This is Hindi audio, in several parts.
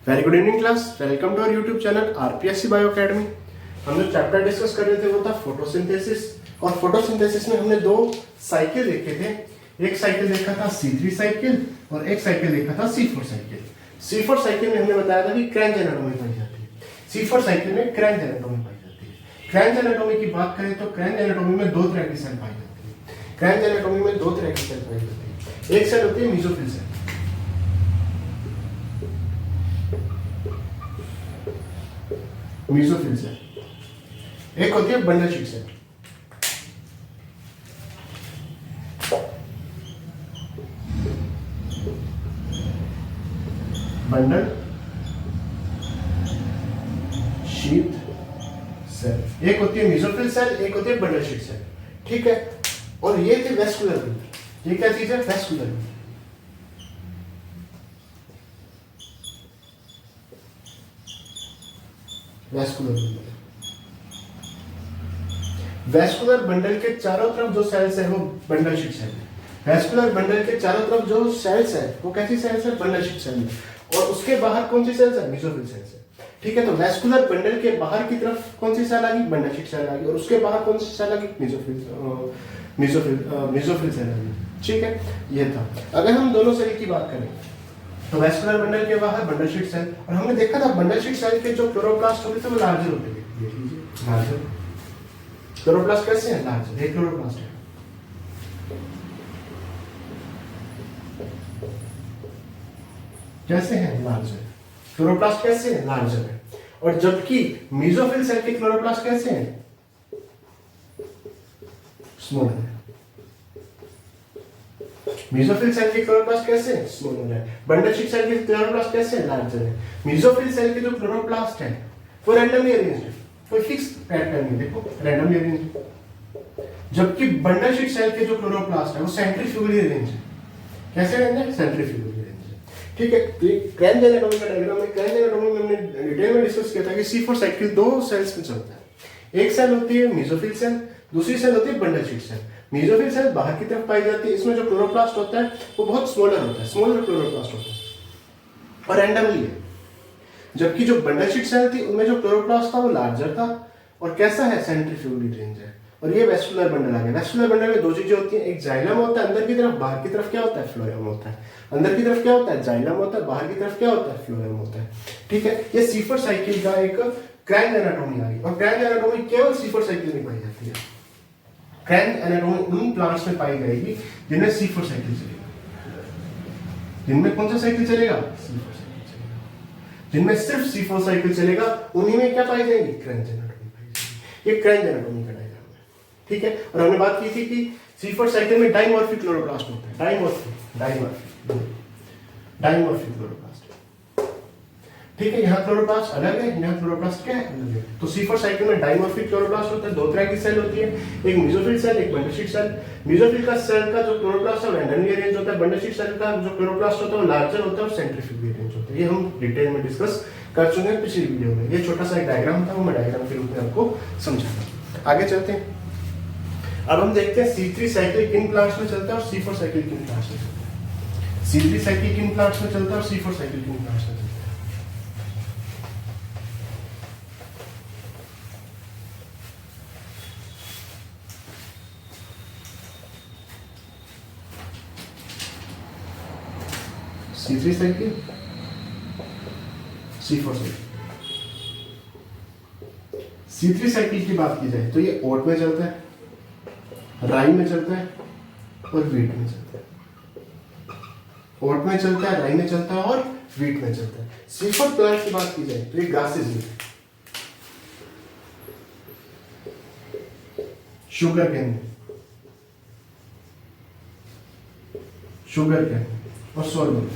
Very good evening class, welcome to our YouTube channel RPSC bio academy. हम जो चैप्टर डिस्कस कर रहे थे वो था फोटोसिंथेसिस। और फोटोसिंथेसिस में हमने दो साइकिल देखे थे। एक साइकिल देखा था C3 साइकिल और एक साइकिल देखा था C4 साइकिल। C4 साइकिल में हमने बताया था कि क्रैंच एनाटॉमी पाई जाती है। C4 साइकिल में क्रैंच एनाटॉमी पाई जाती है। क्रैंच एनाटॉमी की बात करें तो क्रैंच एनाटॉमी में दो तरह की सेल पाई जाती है। क्रैंच एनाटॉमी में दो तरह की सेल पाई जाती है। एक सेल होती है मेसोफिल सेल, मेसोफिल सेल, एक होती है bundle sheath cell. Bundle sheath cell एक होती है मेसोफिल सेल, एक होती है बंडल शीट सेल। ठीक है। और ये थे वेस्कुलर बंडल। ये क्या चीज है? Vascular bundle. Vascular bundle, vascular bundle के चारों तरफ जो सेल्स है वो बंडल शीट सेल है। वेस्कुलर बंडल के चारों तरफ जो सेल्स है वो कैसी सेल्स है? बंडल शीट सेल है। और उसके बाहर कौन सी सेल्स है? मेसोफिल सेल्स है। ठीक है। तो वेस्कुलर बंडल के बाहर की तरफ कौन सी सेल आ गई? बंडल शीट सेल आ गई। और उसके बाहर कौन सी सेल आ गई? मेसोफिल सेल आ गई। ठीक है, ये था। अगर हम दोनों सेल की बात करें तो वेस्कुलर बंडल के बाहर बंडल शीट सेल, और हमने देखा था बंडल शीट सेल के जो क्लोरोप्लास्ट होते थे वो लार्जर होते थे। देख लीजिए, लार्जर क्लोरोप्लास्ट कैसे है? लार्जर। एक क्लोरोप्लास्ट है, कैसे है? लार्जर। क्लोरोप्लास्ट कैसे है? लार्जर है। और जबकि मेसोफिल सेल के क्लोरोप्लास्ट कैसे हैं? स्मॉलर है। मेसोफिल सेल के क्लोरोप्लास्ट कैसे हैं? स्मॉलर है। बंडल शीट सेल के क्लोरोप्लास्ट कैसे हैं? लार्जर है। मेसोफिल सेल के जो क्लोरोप्लास्ट है वो रैंडमली अरेंज्ड है, कोई फिक्स पैटर्न नहीं। देखो, रैंडमली अरेंज्ड है। जबकि बंडल शीट सेल के जो क्लोरोप्लास्ट है वो सेंट्रीफ्यूगली अरेंज्ड है। कैसे अरेंज्ड है? सेंट्रीफ्यूगली। ठीक है। तो क्रैंच एनाटॉमी का डायग्राम है। क्रैंच एनाटॉमी में हमने डिटेल में डिस्कस किया था कि C4 साइकिल दो सेल्स में चलता है। एक सेल होती है मेसोफिल सेल, दूसरी सेल होती है bundle sheath cell. Mesophyll cell बाहर की तरफ पाई जाती है। इसमें जो क्लोरोप्लास्ट होता है वो बहुत स्मॉलर होता है, स्मॉलर क्लोरोप्लास्ट होता है और रैंडमली है। जबकि जो बंडल शीट सेल थी उनमें जो क्लोरोप्लास्ट था वो लार्जर था और कैसा है? सेंट्रीफ्यूगली अरेंज्ड है। और ये वेस्कुलर बंडल आ गया। वेस्कुलर बंडल में दो चीजें होती हैं, एक जाइलम होता है अंदर की तरफ, बाहर की तरफ क्या होता है? फ्लोएम होता है। अंदर की तरफ क्या होता है? जाइलम होता है, बाहर की तरफ क्या होता है? फ्लोएम होता है। ठीक है। ये C4 साइकिल का एक क्रैंच एनाटॉमी आ गई। और क्रैंच एनाटॉमी केवल C4 साइकिल में पाई जाती है। क्रैंच एनाटॉमी उन प्लांट्स में पाई जाएगी जिनमें C4 साइकिल चलेगा। जिनमें कौन सा साइकिल चलेगा? C4 साइकिल चलेगा। जिनमें सिर्फ C4 साइकिल चलेगा उन्हीं में क्या पाई जाएगी? क्रैंच एनाटॉमी पाई जाएगी। ये क्रैंच एनाटॉमी का डायग्राम है। ठीक है। और हमने बात की थी कि C4 साइकिल में डाइमॉर्फिक क्लोरोप्लास्ट होता है। Dimorphic chloroplast. ठीक है। यहाँ क्लोरोप्लास्ट अलग है, यहाँ क्लोरोप्लास्ट क्या है? अलग है। तो C4 साइकिल में डाइमॉर्फिक क्लोरोप्लास्ट होता है। दो तरह की सेल होती है, एक मेसोफिल सेल, एक बंडल शीट सेल। मेसोफिल का सेल का जो क्लोरोप्लास्ट है वो रैंडमली अरेंज होता है। बंडल शीट सेल का जो क्लोरोप्लास्ट होता है वो लार्जर होता है और सेंट्रीफ्यूगली अरेंज होता है। ये हम डिटेल में डिस्कस कर चुके हैं पिछली वीडियो में। ये छोटा सा एक डायग्राम था, वो मैं डायग्राम के रूप में आपको समझाता। आगे चलते हैं। अब हम देखते हैं C3 साइकिल किन प्लांट्स में चलता है और C4 साइकिल किन प्लांट्स में चलता है। C3 साइकिल किन प्लांट्स में चलता है और C4 साइकिल किन प्लांट्स में चलता है। C3 cycle, C4 cycle. C3 cycle की बात की जाए तो ये ओट में चलता है, राई में चलता है और वीट में चलता है। ओट में चलता है, राई में चलता है और वीट में चलता है। C4 प्लांट की बात की जाए तो ये ग्रासेस में, शुगर केन और सोरगम।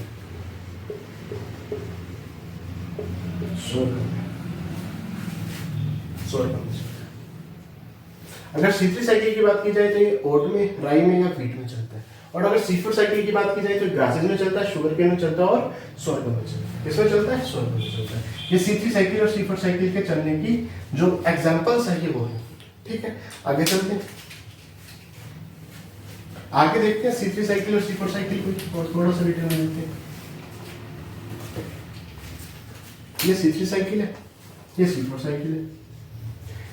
अगर C3 साइकिल की बात की जाए तो ये ओट में, राई में या वीट में चलता है। और अगर C4 साइकिल की बात की जाए तो ग्रासेस में चलता है, शुगर केन में चलता है और सोरगम में चलता है। किसमें चलता है? सोरगम में चलता है। ये C3 साइकिल और C4 साइकिल के चलने की जो एग्जांपल्स है वो है। ठीक है। आगे चलते हैं। आगे देखते हैं C3 साइकिल और C4 साइकिल को थोड़ा सा डिटेल में देखते हैं। ये C3 साइकिल है, ये C4 साइकिल है।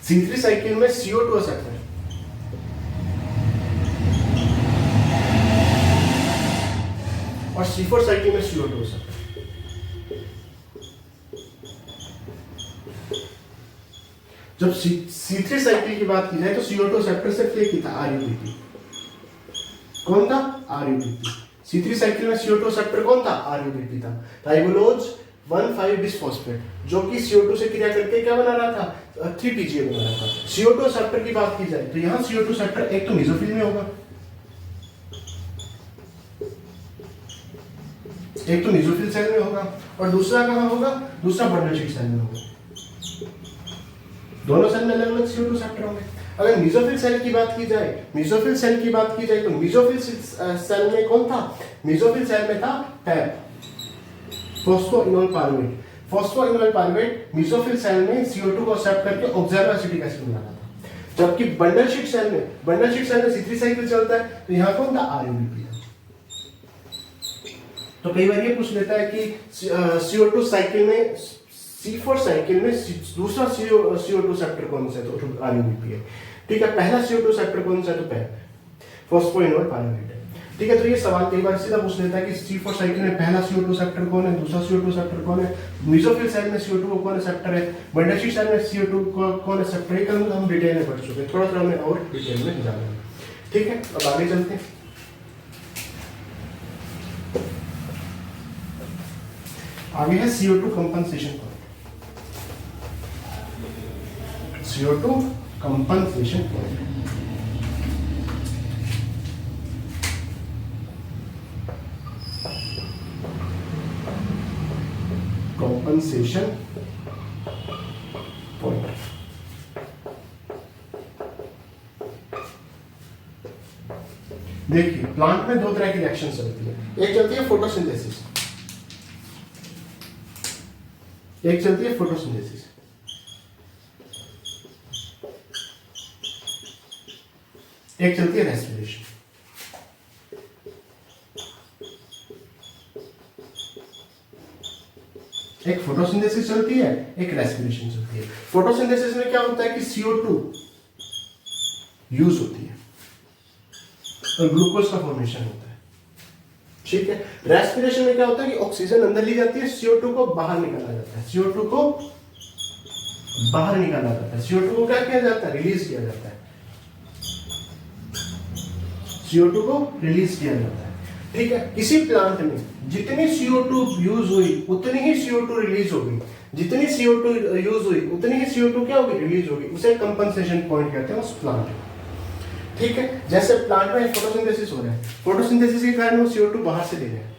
C3 साइकिल में CO2 एक्सेप्टर है, और C4 साइकिल में CO2 एक्सेप्टर। जब C3 साइकिल की बात की जाए तो CO2 एक्सेप्टर से फ्ले की था RuBp। कौन था? RuBp। C3 साइकिल में CO2 एक्सेप्टर कौन था? RuBp था। राइबोलोज 1,5 बिसफॉस्फेट जो कि CO2 से क्रिया करके क्या बना रहा था? 3PGA बना रहा था। CO2 एक्सेप्टर की बात की जाए तो यहाँ CO2 एक्सेप्टर एक तो मेसोफिल में होगा, एक तो मेसोफिल सेल में होगा, और दूसरा कहाँ होगा? दूसरा बंडल सेल में होगा। दोनों सेल में अलग अलग CO2 एक्सेप्टर होंगे। अगर मेसोफिल सेल की बात की जाए, मेसोफिल सेल की बात की जाए तो मेसोफिल सेल में कौन था? मेसोफिल सेल में था PAP, phosphoenolpyruvate. Phosphoenolpyruvate mesophyll cell में CO2 को एक्सेप्ट करके ऑक्सैलो एसिटिक एसिड बना रहा था। जबकि बंडल सेल में C3 साइकिल चलता है, तो यहाँ कौन था? RuBp। तो कई बार ये पूछ लेता है कि CO2 साइकिल में, C4 साइकिल में दूसरा CO2 सेप्टर कौन सा है? तो RuBp है। ठीक है, पहला CO2 सेप्टर कौन सा है? तो PAP, फॉस्फोइनोल पायरुवेट है। ठीक है, तो ये सवाल कई बार सीधा पूछ लेता है कि C4 साइकिल में पहला CO2 सेप्टर कौन है, दूसरा CO2 सेप्टर कौन है, मेसोफिल सेल में CO2 को कौन सेप्टर है, बंडल सेल में CO2 को कौन सेप्टर है। कल हम डिटेल में पढ़ चुके हैं, थोड़ा सा हमें और डिटेल में जाना है। ठीक है, अब आगे चलते हैं। आगे है CO2 compensation point. CO2 compensation point. Compensation point देखिए, प्लांट में दो तरह की रिएक्शन चलती है। एक चलती है फोटोसिंथेसिस, एक चलती है फोटोसिंथेसिस। एक चलती है रेस्पिरेशन। एक फोटोसिंथेसिस चलती है, एक रेस्पिरेशन चलती है। फोटोसिंथेसिस में क्या होता है कि CO2 यूज होती है और ग्लूकोज का फॉर्मेशन होता है। ठीक है, रेस्पिरेशन में क्या होता है कि ऑक्सीजन अंदर ली जाती है, CO2 को बाहर निकाला जाता है। CO2 को बाहर निकाला जाता है। CO2 को क्या किया जाता है? रिलीज किया जाता है। CO2 को रिलीज किया जाता है। ठीक है, किसी प्लांट में जितनी CO2 यूज हुई उतनी ही CO2 रिलीज होगी, जितनी CO2 यूज हुई उतनी ही CO2 क्या होगी? रिलीज होगी। उसे कंपनसेशन पॉइंट कहते हैं उस प्लांट में। ठीक है, जैसे प्लांट में फोटोसिंथेसिस हो रहा है, फोटोसिंथेसिस के कारण वो CO2 बाहर से ले रहे हैं,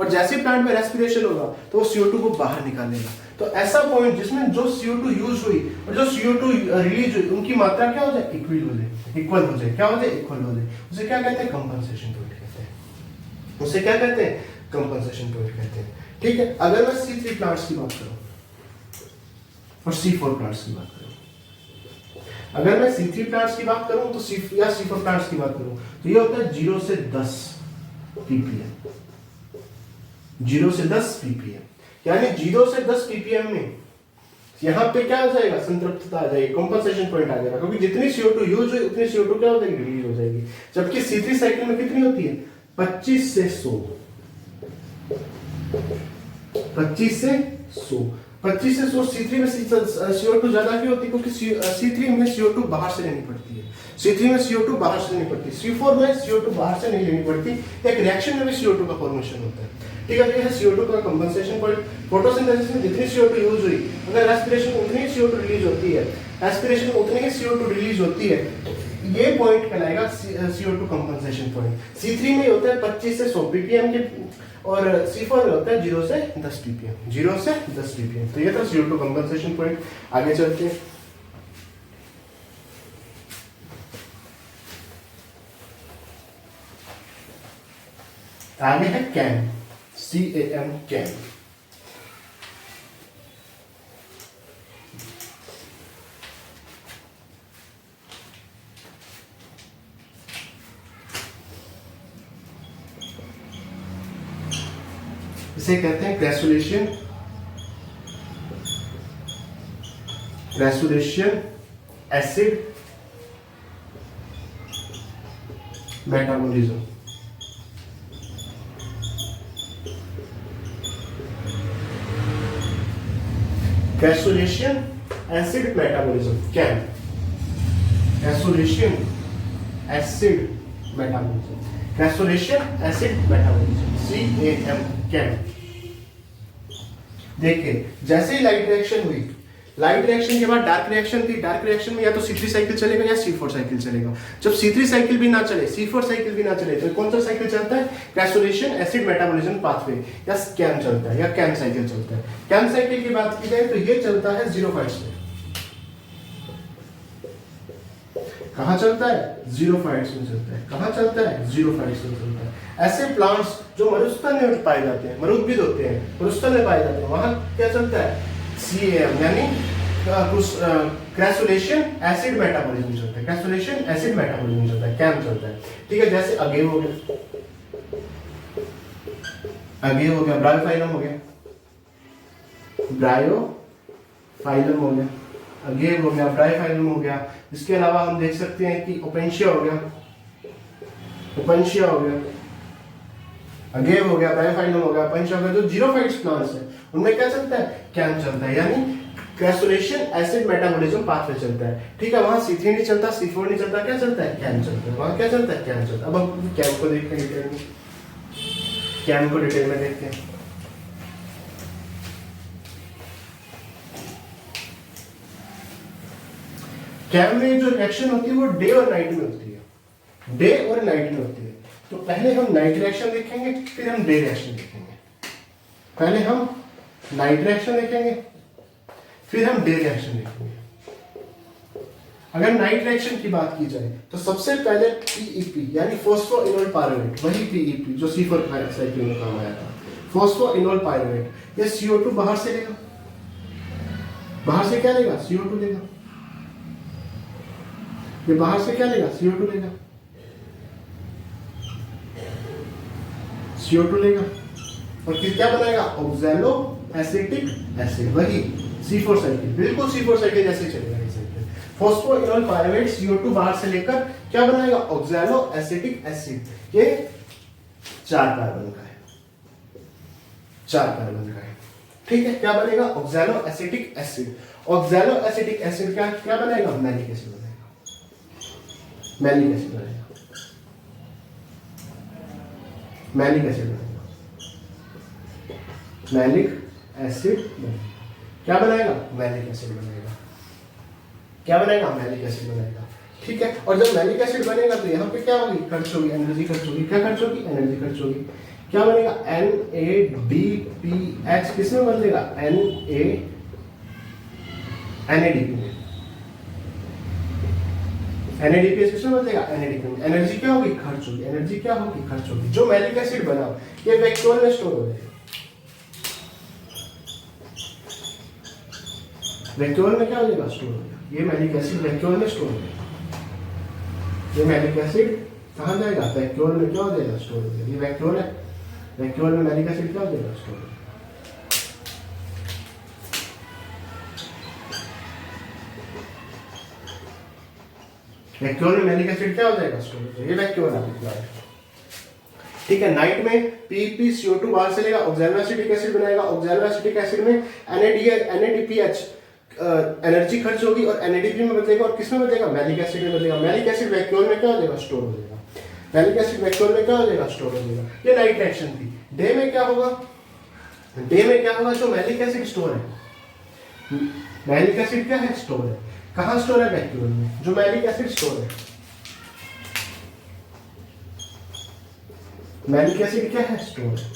और जैसे प्लांट में रेस्पिरेशन होगा तो वो CO2 को बाहर निकालेगा। तो ऐसा पॉइंट जिसमें जो CO2 यूज हुई और जो CO2 रिलीज हुई उनकी मात्रा क्या हो जाए? इक्वल हो जाए। इक्वल हो जाए, क्या हो जाए? इक्वल हो जाए। उसे क्या कहते हैं? कंपनसेशन पॉइंट कहते हैं। उसे क्या कहते हैं? कंपनसेशन पॉइंट कहते हैं। ठीक है, अगर मैं C3 प्लांट्स की बात करूं और C4 प्लांट्स की बात करूं, अगर मैं C3 प्लांट्स की बात करूं तो C4 प्लांट्स की बात करूं तो ये होता है 0 से 10 ppm। 0 से 10 ppm, यानी 0 से 10 ppm में यहां पे क्या हो जाएगा? संतृप्तता आ जाएगी, कंपनसेशन पॉइंट आ जाएगा, क्योंकि जितनी CO2 यूज हुई उतनी CO2 क्या हो जाएगी? रिलीज हो जाएगी। जबकि C3 साइकिल में कितनी होती है? 25 से 100। 25 से 100, 25 से 100 C3 में CO2 ज्यादा क्यों होती है? क्योंकि C3 में CO2 बाहर से लेनी पड़ती है। C3 में CO2 बाहर से लेनी पड़ती है, C4 में CO2 बाहर से नहीं लेनी पड़ती। एक रिएक्शन में भी CO2 का फॉर्मेशन होता है। ठीक है, ये है CO2 का कंपनसेशन पॉइंट। फोटोसिंथेसिस में जितनी CO2 यूज हुई, अगर रेस्पिरेशन में उतनी ही CO2 रिलीज होती है, एस्पिरेशन में उतनी ही CO2 रिलीज होती है, ये पॉइंट कहलाएगा CO2 कंपनसेशन पॉइंट। C3 में होता है 25 से 100 ppm के, और C4 में होता है 0 से 10 ppm। 0 से 10 ppm। तो ये था CO2 कंपनसेशन पॉइंट। आगे चलते हैं। आगे है CAM, CAM, CAM। इसे कहते हैं ग्रेसुलेशन रेसोनेशन acid metabolism. गैसोलेशन acid metabolism, cam. गैसोलेशन acid metabolism, गैसोलेशन acid metabolism, CAM, cam. देखिए जैसे ही लाइट रिएक्शन हुई, लाइट रिएक्शन के बाद डार्क रिएक्शन थी, डार्क रिएक्शन में या तो C3 साइकिल चलेगा या C4 साइकिल चलेगा। जब C3 साइकिल भी ना चले, C4 साइकिल भी ना चले, तो कौन सा साइकिल चलता है? गैसोलेशन एसिड मेटाबॉलिज्म पाथवे या कैम चलता है, या कैम साइकिल चलता है। कैम साइकिल की बात की जाए तो ये चलता है ज़ीरोफाइट्स में। कहां चलता है? ज़ीरोफाइट्स में चलता है। कहां चलता है? ज़ीरोफाइट्स में चलता है। ऐसे प्लांट्स जो मरुस्थल में पाए जाते हैं, मरुद्भिद होते हैं, मरुस्थल में पाए जाते हैं, वहां क्या चलता है? CAM यानी ग्रेसुलेशन एसिड मेटाबॉलिज्म चलता है। ग्रेसुलेशन एसिड मेटाबॉलिज्म चलता है, कैम चलता है। ठीक है, जैसे अगेव हो गया, अगेव हो गया, ब्रायोफाइलम हो गया, ब्रायोफाइलम हो गया, अगेव हो गया, ब्रायोफाइलम हो गया। इसके अलावा हम देख सकते हैं कि ओपेंशिया हो गया, ओपेंशिया हो गया, अगेव हो गया, ब्रायोफाइलम हो गया, ओपेंशिया हो गया। जो ज़ीरोफाइट्स प्लांट्स हैं उनमें क्या चलता है? कैम चलता है, यानी ग्रेसुलेशन एसिड मेटाबॉलिज्म पाथवे चलता है। ठीक है, वहां C3 नहीं चलता, C4 नहीं चलता, क्या चलता है? कैम चलता है। वहां क्या चलता है? कैम चलता है। अब हम कैम को देखते हैं डिटेल में, कैम को डिटेल में देखते हैं। कैम में जो रिएक्शन होती है वो डे और नाइट में होती है, डे और नाइट में होती है। तो पहले हम नाइट रिएक्शन देखेंगे, फिर हम डे रिएक्शन देखेंगे। पहले हम नाइट रिएक्शन देखेंगे, फिर हम डे रिएक्शन देखेंगे। अगर नाइट रिएक्शन की बात की जाए तो सबसे पहले PEP यानी फॉस्फोइनोल पायरुवेट, वही PEP जो C4 साइकिल में काम आया था, फॉस्फोइनोल पायरुवेट, ये CO2 बाहर से लेगा। बाहर से क्या लेगा? CO2 लेगा। ये बाहर से क्या लेगा? CO2 लेगा, CO2 लेगा। और फिर क्या बनाएगा? ऑक्सैलो एसिटिक एसिड, वही C4 साइकिल, बिल्कुल C4 साइकिल जैसे चलेगा ये साइकिल। फॉस्फोइनोल पायरुवेट CO2 बाहर से लेकर क्या बनाएगा? Oxalo acetic acid. ये 4 कार्बन का है, 4 कार्बन का है। ठीक है, क्या बनेगा? Oxalo acetic acid. Oxalo acetic acid क्या क्या बनाएगा? मैलिक एसिड बनाएगा, मैलिक एसिड बनाएगा, मैलिक एसिड बनाएगा, मैलिक एसिड बनाएगा। क्या बनाएगा? मैलिक एसिड बनाएगा। क्या बनाएगा? मैलिक एसिड बनाएगा। ठीक है, और जब मैलिक एसिड बनेगा तो यहाँ पे क्या होगी? खर्च होगी, एनर्जी खर्च होगी। क्या खर्च होगी? एनर्जी खर्च होगी। क्या बनेगा? NADPH किसमें बदलेगा? NADP में। NADPH किसमें बदलेगा? NADP में। एनर्जी क्या होगी? खर्च होगी। एनर्जी क्या होगी? खर्च होगी। जो मैलिक एसिड बना ये वैक्यूल में स्टोर हो जाएगा। वैक्यूल में क्या हो जाएगा? स्टोर हो जाएगा। ये मैलिक एसिड वैक्यूल में स्टोर हो जाएगा। ये मैलिक एसिड कहाँ जाएगा? वैक्यूल में क्या हो जाएगा? स्टोर हो जाएगा। ये वैक्यूल है, वैक्यूल में मैलिक एसिड क्या हो जाएगा? स्टोर हो जाएगा। वैक्यूल में मैलिक एसिड क्या हो जाएगा? स्टोर हो जाएगा। ये वैक्यूल है। ठीक है, नाइट में PEP CO2 बाहर से लेगा, ऑक्सैलो एसिटिक एसिड बनाएगा। ऑक्सैलो एसिटिक एसिड में NADPH एनर्जी खर्च होगी और NADP में बदलेगा। और किस में बदलेगा? मैलिक एसिड में बदलेगा। मैलिक एसिड वैक्यूल में क्या हो जाएगा? स्टोर हो जाएगा। मैलिक एसिड वैक्यूल में क्या हो जाएगा? स्टोर हो जाएगा। ये नाइट रिएक्शन थी। डे में क्या होगा? डे में क्या होगा? जो मैलिक एसिड स्टोर है, मैलिक एसिड क्या है? स्टोर है। कहाँ स्टोर है? वैक्यूल में। जो मैलिक एसिड स्टोर है, मैलिक एसिड क्या है? स्टोर है।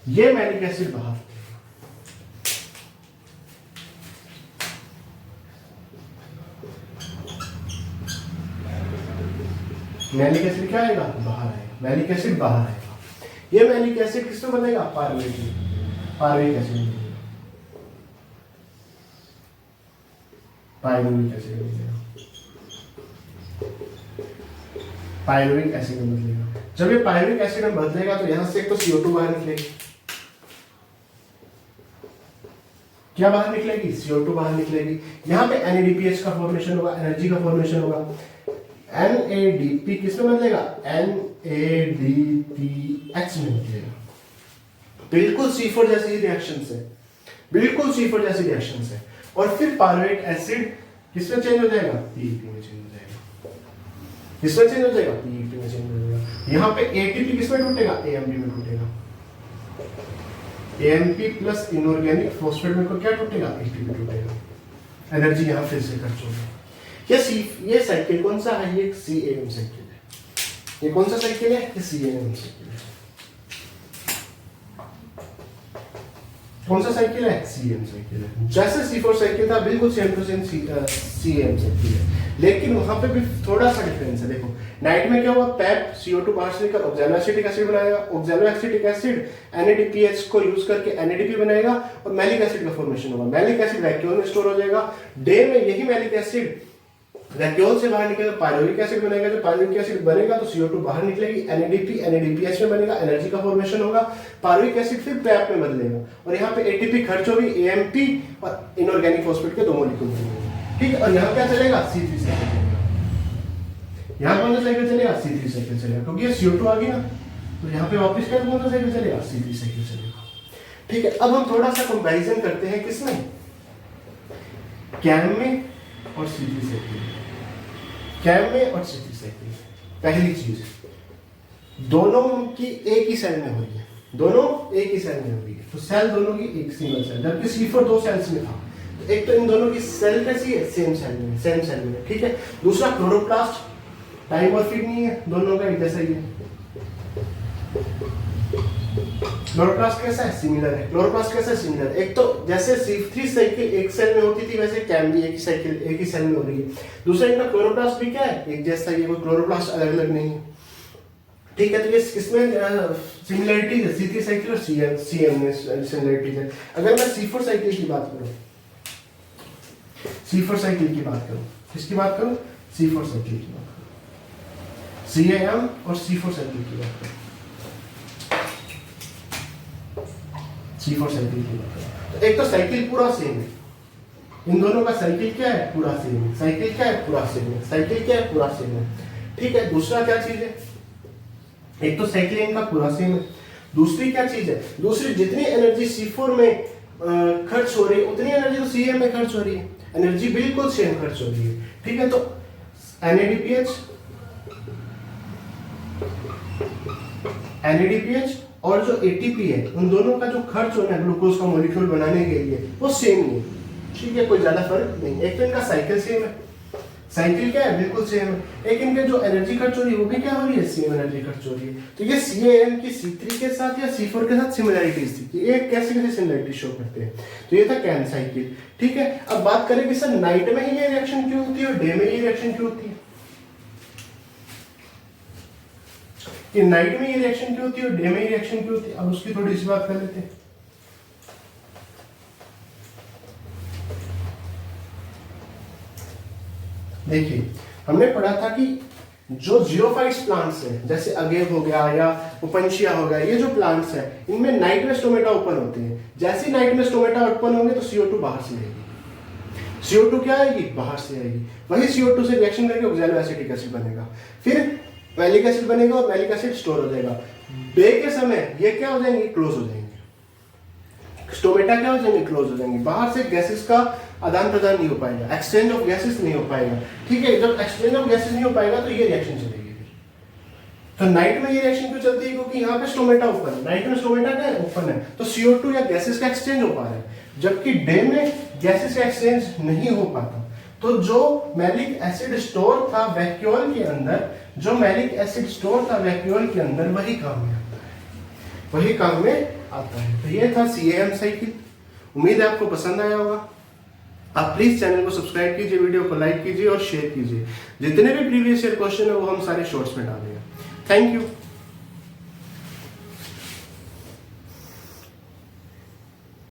ये मैलिक एसिड बाहर, मैलिक एसिड क्या आएगा? बाहर आएगा। मैलिक एसिड बाहर आएगा। ये मैलिक एसिड किसमें बनेगा? पायरुवेट में, पायरुविक एसिड में, पायरुविक एसिड में बदलेगा, पायरुविक एसिड में बदलेगा। जब ये पायरुविक एसिड में बदलेगा तो यहां से एक तो CO2 बाहर निकलेगी, क्या बाहर निकलेगी, CO2 बाहर निकलेगी। यहाँ पे NADPH का फॉर्मेशन होगा, एनर्जी का फॉर्मेशन होगा। NADP किस में बदलेगा, NADPH में बदलेगा। बिल्कुल C4 जैसी ही रिएक्शन है, बिल्कुल C4 जैसी रिएक्शन है। और फिर पायरुवेट एसिड किस में चेंज हो जाएगा, PEP में चेंज हो जाएगा। किस में चेंज हो जाएगा, PEP में चेंज हो जाएगा। यहाँ पे ATP किस में टूटेगा, AMP में टूटेगा। AMP प्लस इनऑर्गेनिक फॉस्फेट में को क्या टूटेगा, ATP टूटेगा। एनर्जी यहाँ फिर से खर्च होगी। ये साइकिल कौन सा है, ये CAM साइकिल है। ये कौन सा साइकिल है, ये CAM साइकिल है। कौन सा साइकिल है, CAM साइकिल है। जैसे C4 साइकिल था बिल्कुल same to same CAM cycle है, लेकिन वहां पे भी थोड़ा सा डिफरेंस है। देखो नाइट में क्या हुआ, पैप CO2 बाहर से निकल ऑक्सैलोएसिटिक एसिड बनाएगा। ऑक्सैलोएसिटिक एसिड NADPH को यूज करके NADP बनाएगा और मैलिक एसिड का फॉर्मेशन होगा। मैलिक एसिड वैक्यूल में स्टोर हो जाएगा। डे में यही मैलिक एसिड वैक्यूल से बाहर निकलेगा, पायरुविक एसिड बनेगा। जब पायरुविक एसिड बनेगा तो CO2 बाहर निकलेगी, NADPH में बनेगा, एनर्जी का फॉर्मेशन होगा। पायरुविक एसिड फिर पैप में बदलेगा और यहाँ पे ATP खर्च होगी, AMP और इनऑर्गेनिक फॉस्फेट के दो मॉलिक्यूल बनेंगे। ठीक है, और यहाँ क्या चलेगा, C3 साइकिल चलेगा। यहाँ कौन सा साइकिल चलेगा, C3 साइकिल चलेगा, क्योंकि ये CO2 आ गई ना, तो यहाँ पे वापस क्या कौन सा साइकिल चलेगा, C3 साइकिल चलेगा। ठीक है, अब हम थोड़ा सा कंपैरिजन करते हैं किसमें, कैम में और C3 साइकिल। कैम में और C3 साइकिल। पहली चीज, दोनों की एक ही सेल में हो रही है, दोनों एक ही सेल में हो रही है, तो सेल दोनों की एक सिंगल सेल, जबकि C4 दो सेल्स में था। तो एक तो इन दोनों की सेल कैसी है, सेम सेल में, सेम सेल में। ठीक है, दूसरा क्लोरोप्लास्ट डाइमॉर्फिक नहीं है, दोनों का एक जैसा ही है। क्लोरोप्लास्ट कैसा है, सिमिलर है। क्लोरोप्लास्ट कैसा है, सिमिलर। एक तो जैसे C3 साइकिल एक सेल में होती थी, वैसे कैम भी एक ही साइकिल एक ही सेल में हो रही है। दूसरा इनका क्लोरोप्लास्ट भी क्या है, एक जैसा ही है, कोई क्लोरोप्लास्ट अलग अलग नहीं है। ठीक है, तो ये किसमें सिमिलरिटीज है, C3 साइकिल और CM में सिमिलरिटीज है। अगर मैं C4 साइकिल की बात करूं, C4 साइकिल की बात करूं, किसकी बात करूं, C4 साइकिल की बात करूं, CAM और C4 साइकिल की बात करूं, C4 साइकिल की बात करूं, तो एक तो साइकिल पूरा सेम है, इन दोनों का साइकिल क्या है, पूरा सेम है। साइकिल क्या है, पूरा सेम है। साइकिल क्या है, पूरा सेम है। ठीक है, दूसरा क्या चीज है, एक तो साइकिल इनका पूरा सेम है, दूसरी क्या चीज है, दूसरी जितनी एनर्जी C4 में खर्च हो रही है उतनी एनर्जी तो CM में खर्च हो रही है, एनर्जी बिल्कुल सेम खर्च हो रही है। ठीक है, तो NADPH और जो ATP है, उन दोनों का जो खर्च होना है ग्लूकोज का मॉलिक्यूल बनाने के लिए, वो सेम ही है। ठीक है, कोई ज्यादा फर्क नहीं। एक तो इनका साइकिल सेम है, साइकिल क्या है, बिल्कुल सेम है। एक इनके जो एनर्जी खर्च हो रही है वो भी क्या हो रही है, सेम एनर्जी खर्च हो रही है। तो ये CAM की C3 के साथ या C4 के साथ सिमिलरिटीज थी कि ये कैसे कैसे सिमिलरिटी शो करते हैं। तो ये था कैम साइकिल। ठीक है, अब बात करें कि सर नाइट में ही ये रिएक्शन क्यों होती है और डे में ये रिएक्शन क्यों होती है, कि नाइट में ये रिएक्शन क्यों होती है और डे में ये रिएक्शन क्यों होती है। अब उसकी थोड़ी सी बात कर लेते हैं। देखिए, हमने पढ़ा था कि जो जियोफाइट्स प्लांट्स हैं, जैसे अगेव हो गया या ओपनशिया हो गया, ये जो प्लांट्स हैं इनमें नाइट में स्टोमेटा ओपन होते हैं। जैसे नाइट में स्टोमेटा ओपन होंगे तो CO2 बाहर से आएगी। CO2 क्या आएगी, बाहर से आएगी। वही CO2 से रिएक्शन करके ऑक्सैलोएसिटिक एसिड बनेगा, फिर मैलिक एसिड बनेगा और मैलिक एसिड स्टोर हो जाएगा। डे के समय ये क्या हो जाएंगे, क्लोज हो जाएंगे। स्टोमेटा क्या हो जाएंगे, क्लोज हो जाएंगे। बाहर से गैसेस का आदान प्रदान नहीं हो पाएगा, एक्सचेंज ऑफ गैसेस नहीं हो पाएगा। ठीक है, जब एक्सचेंज ऑफ गैसेस नहीं हो पाएगा तो ये रिएक्शन चलेगी। तो नाइट में ये रिएक्शन क्यों चलती है, क्योंकि यहाँ पे स्टोमेटा ओपन है, नाइट में स्टोमेटा क्या है, ओपन है, तो CO2 या गैसेस का एक्सचेंज हो पा रहा है। जबकि डे में गैसेस का एक्सचेंज नहीं हो पाता, तो जो मैलिक एसिड स्टोर था वैक्यूल के अंदर, जो मैलिक एसिड स्टोर था वैक्यूल के अंदर, वही काम में आता है, वही काम में आता है। तो ये था CAM साइकिल। उम्मीद है आपको पसंद आया होगा। आप प्लीज चैनल को सब्सक्राइब कीजिए, वीडियो को लाइक कीजिए और शेयर कीजिए। जितने भी प्रीवियस ईयर क्वेश्चन है वो हम सारे शॉर्ट्स में डालेंगे। Thank you.